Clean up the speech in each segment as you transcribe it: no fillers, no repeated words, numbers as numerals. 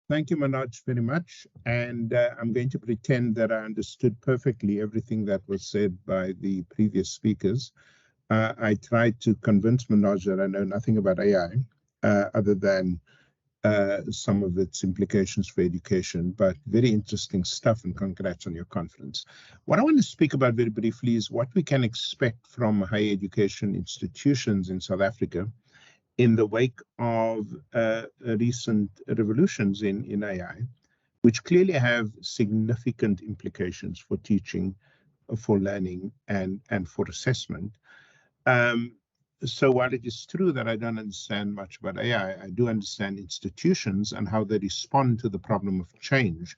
Thank you, Manoj, very much. And I'm going to pretend that I understood perfectly everything that was said by the previous speakers. I tried to convince Manoj that I know nothing about AI, other than some of its implications for education, but very interesting stuff, and congrats on your conference. What I want to speak about very briefly is what we can expect from higher education institutions in South Africa in the wake of recent revolutions in AI, which clearly have significant implications for teaching, for learning, and for assessment. So while it is true that I don't understand much about AI, I do understand institutions and how they respond to the problem of change.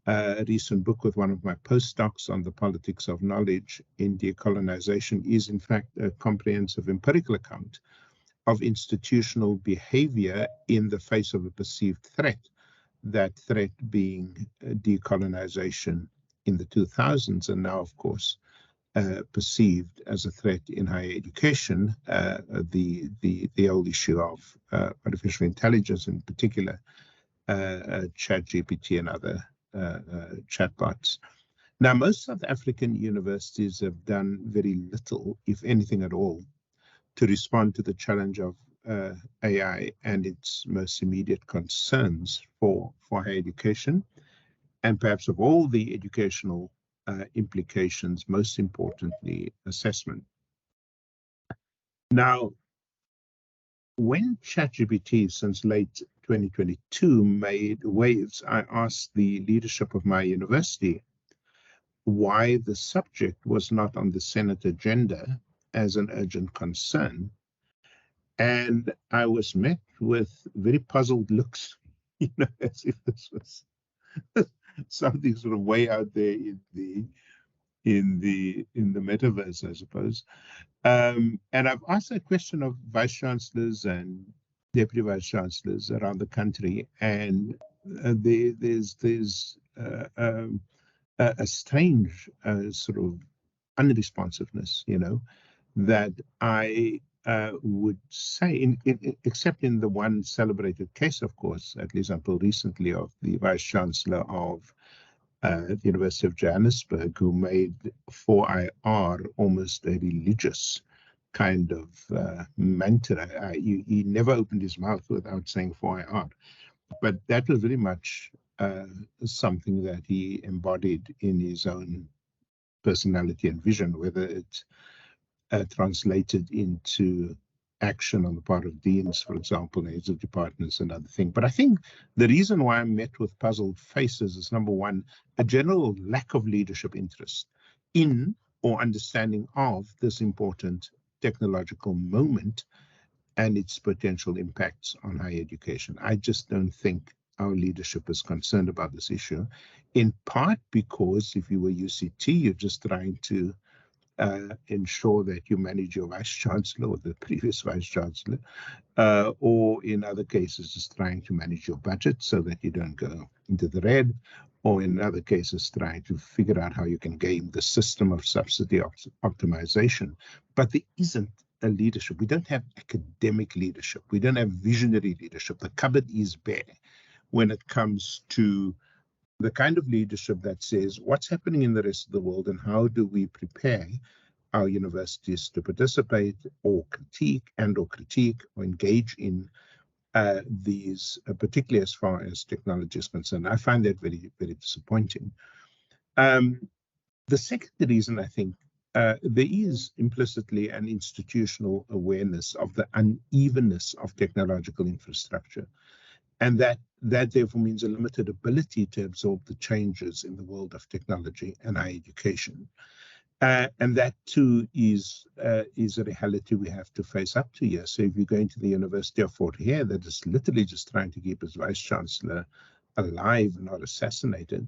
A recent book with one of my postdocs on the politics of knowledge in decolonization is, in fact, a comprehensive empirical account of institutional behavior in the face of a perceived threat, that threat being decolonization in the 2000s, and now, of course, perceived as a threat in higher education, the old issue of artificial intelligence, in particular, ChatGPT and other chatbots. Now, most South African universities have done very little, if anything at all, to respond to the challenge of AI and its most immediate concerns for higher education, and perhaps of all the educational implications, most importantly, assessment. Now, when ChatGPT, since late 2022, made waves, I asked the leadership of my university why the subject was not on the Senate agenda as an urgent concern. And I was met with very puzzled looks, as if this was something sort of way out there in the metaverse, I suppose. And I've asked that question of vice chancellors and deputy vice chancellors around the country, and there's a strange sort of unresponsiveness, that I would say, except in the one celebrated case, of course, at least until recently, of the vice chancellor of the University of Johannesburg, who made 4IR almost a religious kind of mantra. He never opened his mouth without saying 4IR. But that was very much something that he embodied in his own personality and vision, whether it's translated into action on the part of deans, for example, heads of departments, and other things. But I think the reason why I'm met with puzzled faces is, number one, a general lack of leadership interest in or understanding of this important technological moment and its potential impacts on higher education. I just don't think our leadership is concerned about this issue, in part because if you were UCT, you're just trying to ensure that you manage your vice chancellor or the previous vice chancellor, or in other cases, just trying to manage your budget so that you don't go into the red, or in other cases, trying to figure out how you can game the system of subsidy optimization. But there isn't a leadership. We don't have academic leadership. We don't have visionary leadership. The cupboard is bare when it comes to the kind of leadership that says what's happening in the rest of the world and how do we prepare our universities to participate or critique or engage in these, particularly as far as technology is concerned. I find that very, very disappointing. The second reason, I think, there is implicitly an institutional awareness of the unevenness of technological infrastructure, and that therefore means a limited ability to absorb the changes in the world of technology and higher education. And that too is a reality we have to face up to here. So if you're going to the University of Fort Hare, that is literally just trying to keep its vice chancellor alive and not assassinated.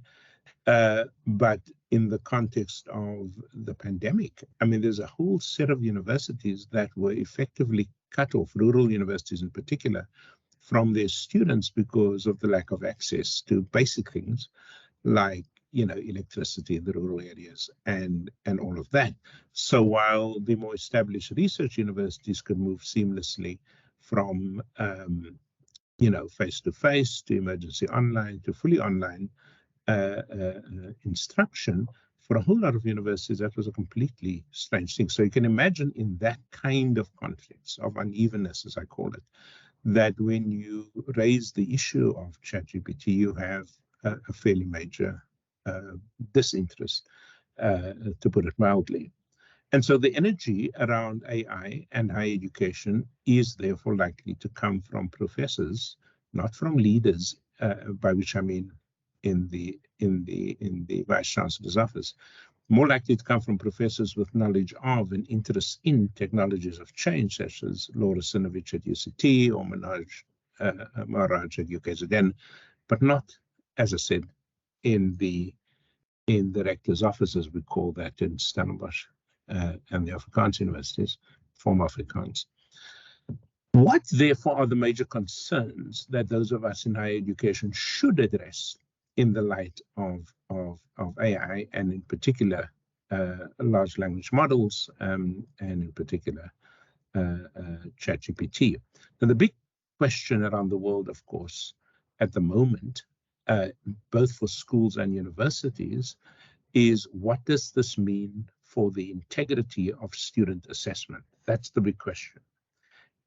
But in the context of the pandemic, I mean, there's a whole set of universities that were effectively cut off, rural universities in particular, from their students because of the lack of access to basic things like, electricity in the rural areas and all of that. So while the more established research universities could move seamlessly from face-to-face, to emergency online, to fully online instruction. For a whole lot of universities, that was a completely strange thing. So you can imagine in that kind of conflicts, of unevenness, as I call it, that when you raise the issue of ChatGPT, you have a fairly major disinterest, to put it mildly. And so the energy around AI and higher education is therefore likely to come from professors, not from leaders, by which I mean in the Vice Chancellor's office, more likely to come from professors with knowledge of and interest in technologies of change, such as Laura Sinovich at UCT or Maharaj at UKZN, but not, as I said, in the rector's office, as we call that in Stellenbosch and the Afrikaans universities, former Afrikaans. What, therefore, are the major concerns that those of us in higher education should address in the light of AI, and in particular large language models, and in particular ChatGPT? Now, the big question around the world, of course, at the moment, both for schools and universities, is what does this mean for the integrity of student assessment? That's the big question.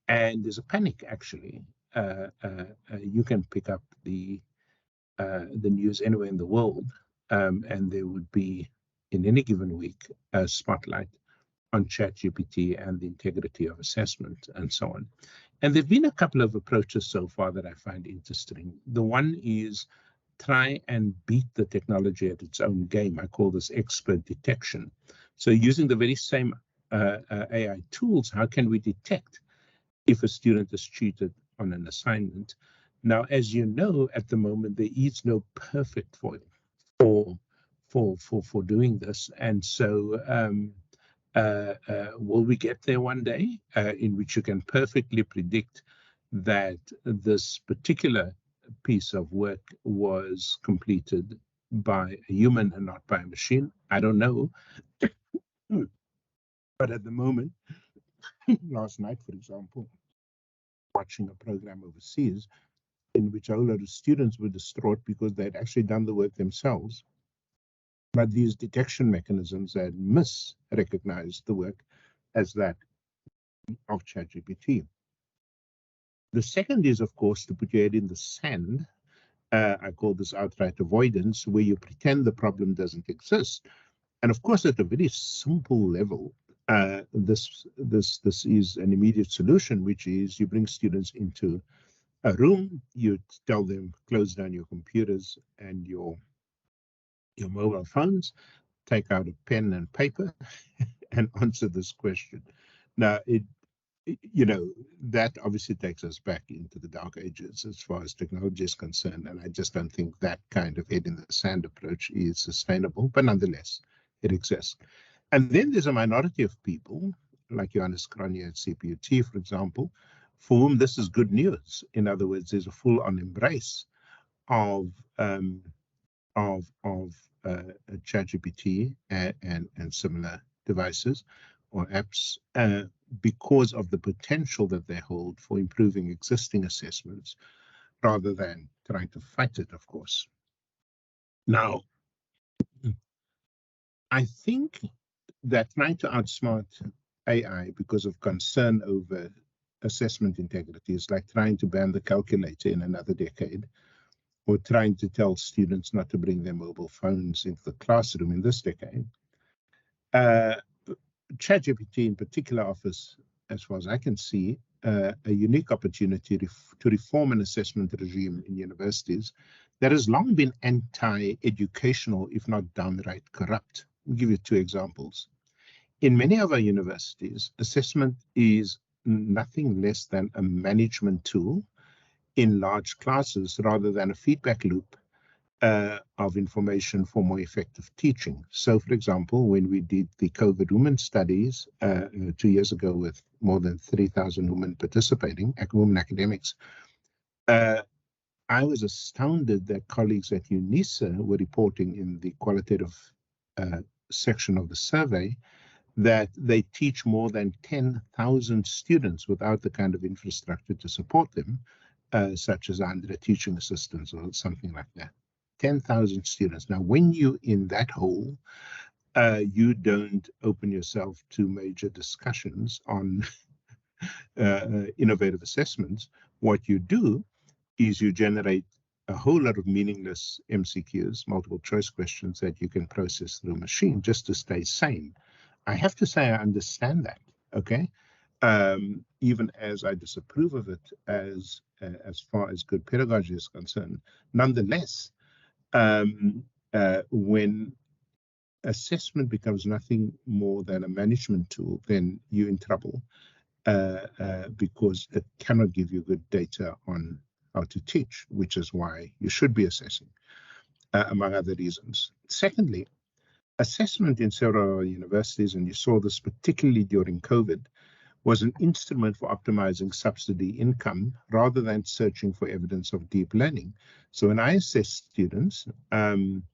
And there's a panic, actually. You can pick up the news anywhere in the world, and there would be, in any given week, a spotlight on ChatGPT and the integrity of assessment and so on. And there have been a couple of approaches so far that I find interesting. The one is try and beat the technology at its own game. I call this expert detection. So using the very same AI tools, how can we detect if a student is cheated on an assignment? Now, as you know, at the moment, there is no perfect foil for doing this. And so will we get there one day in which you can perfectly predict that this particular piece of work was completed by a human and not by a machine? I don't know. But at the moment, last night, for example, watching a program overseas in which a whole lot of students were distraught because they'd actually done the work themselves, but these detection mechanisms had misrecognized the work as that of ChatGPT. The second is, of course, to put your head in the sand. I call this outright avoidance, where you pretend the problem doesn't exist. And of course, at a very simple level, this is an immediate solution, which is you bring students into a room, you tell them close down your computers and your mobile phones, take out a pen and paper, and answer this question. Now, that obviously takes us back into the dark ages as far as technology is concerned, and I just don't think that kind of head in the sand approach is sustainable, but nonetheless, it exists. And then there's a minority of people, like Johannes Cronje at CPUT, for example, for whom this is good news. In other words, there's a full-on embrace of ChatGPT and similar devices or apps because of the potential that they hold for improving existing assessments, rather than trying to fight it, of course. Now, I think that trying to outsmart AI because of concern over assessment integrity is like trying to ban the calculator in another decade, or trying to tell students not to bring their mobile phones into the classroom in this decade. ChatGPT in particular offers, as far as I can see, a unique opportunity to reform an assessment regime in universities that has long been anti-educational, if not downright corrupt. I'll give you two examples. In many of our universities, assessment is nothing less than a management tool in large classes rather than a feedback loop of information for more effective teaching. So, for example, when we did the COVID women studies 2 years ago with more than 3,000 women participating, women academics, I was astounded that colleagues at UNISA were reporting in the qualitative section of the survey that they teach more than 10,000 students without the kind of infrastructure to support them, such as 100 teaching assistants or something like that. 10,000 students. Now, when you're in that hole, you don't open yourself to major discussions on innovative assessments. What you do is you generate a whole lot of meaningless MCQs, multiple choice questions that you can process through a machine just to stay sane. I have to say I understand that, okay? Even as I disapprove of it as far as good pedagogy is concerned. Nonetheless, when assessment becomes nothing more than a management tool, then you're in trouble because it cannot give you good data on how to teach, which is why you should be assessing, among other reasons. Secondly, assessment in several universities, and you saw this particularly during COVID, was an instrument for optimizing subsidy income rather than searching for evidence of deep learning. So when I assess students, and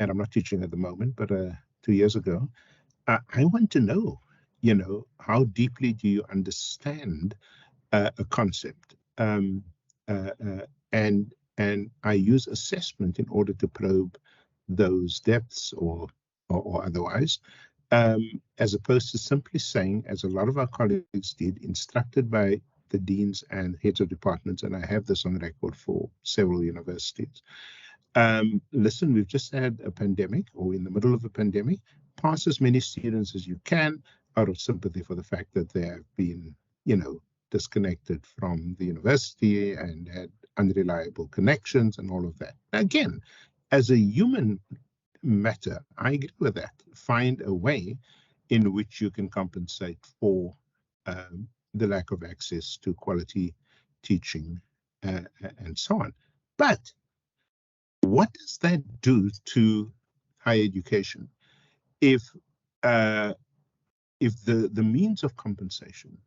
I'm not teaching at the moment, but 2 years ago, I want to know, how deeply do you understand a concept? And I use assessment in order to probe those depths or otherwise, as opposed to simply saying, as a lot of our colleagues did, instructed by the deans and heads of departments, and I have this on record for several universities. Listen, we've just had a pandemic, or in the middle of a pandemic. Pass as many students as you can out of sympathy for the fact that they have been, disconnected from the university and had unreliable connections and all of that. Again, as a human matter, I agree with that. Find a way in which you can compensate for the lack of access to quality teaching and so on. But what does that do to higher education if the means of compensation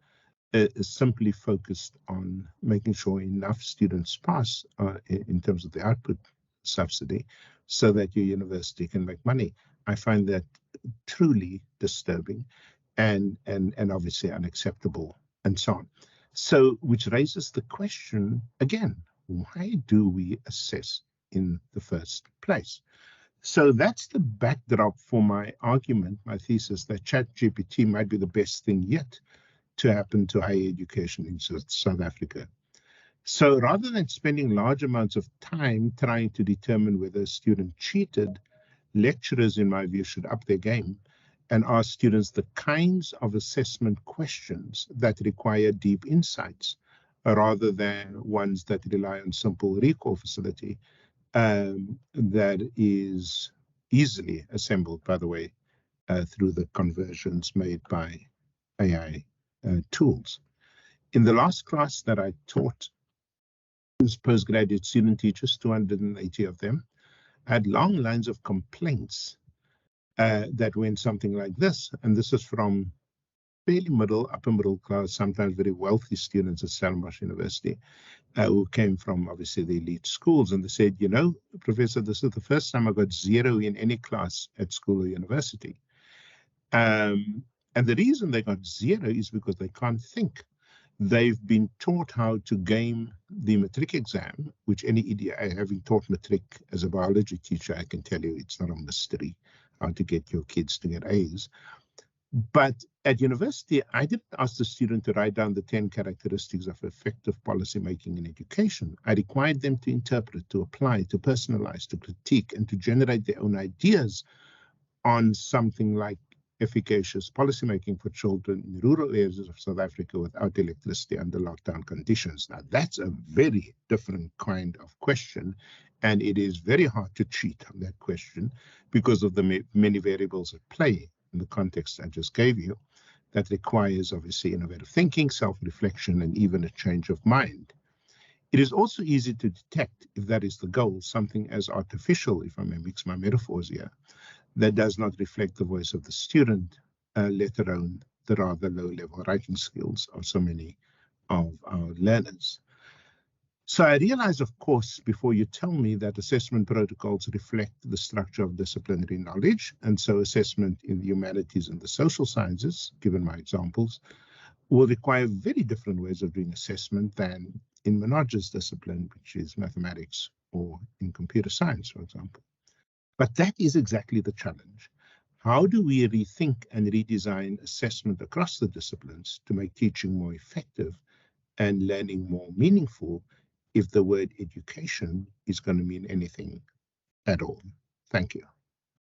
is simply focused on making sure enough students pass in terms of the output subsidy so that your university can make money? I find that truly disturbing and obviously unacceptable and so on. So, which raises the question again, why do we assess in the first place? So that's the backdrop for my argument, my thesis, that ChatGPT might be the best thing yet to happen to higher education in South Africa. So rather than spending large amounts of time trying to determine whether a student cheated, lecturers, in my view, should up their game and ask students the kinds of assessment questions that require deep insights, rather than ones that rely on simple recall facility that is easily assembled, by the way, through the conversions made by AI tools. In the last class that I taught postgraduate student teachers, 280 of them, I had long lines of complaints that went something like this, and this is from fairly upper middle class, sometimes very wealthy students at Stellenbosch University, who came from obviously the elite schools, and they said, Professor, this is the first time I got 0 in any class at school or university. And the reason they got 0 is because they can't think. They've been taught how to game the matric exam, which any idiot, having taught matric as a biology teacher, I can tell you it's not a mystery how to get your kids to get A's. But at university, I didn't ask the student to write down the 10 characteristics of effective policymaking in education. I required them to interpret, to apply, to personalize, to critique, and to generate their own ideas on something like efficacious policymaking for children in rural areas of South Africa without electricity under lockdown conditions. Now, that's a very different kind of question, and it is very hard to cheat on that question because of the many variables at play in the context I just gave you, that requires obviously innovative thinking, self-reflection, and even a change of mind. It is also easy to detect, if that is the goal, something as artificial, if I may mix my metaphors here, that does not reflect the voice of the student, let alone the rather low-level writing skills of so many of our learners. So I realize, of course, before you tell me that assessment protocols reflect the structure of disciplinary knowledge, and so assessment in the humanities and the social sciences, given my examples, will require very different ways of doing assessment than in Manoj's discipline, which is mathematics, or in computer science, for example. But that is exactly the challenge. How do we rethink and redesign assessment across the disciplines to make teaching more effective and learning more meaningful if the word education is going to mean anything at all? Thank you.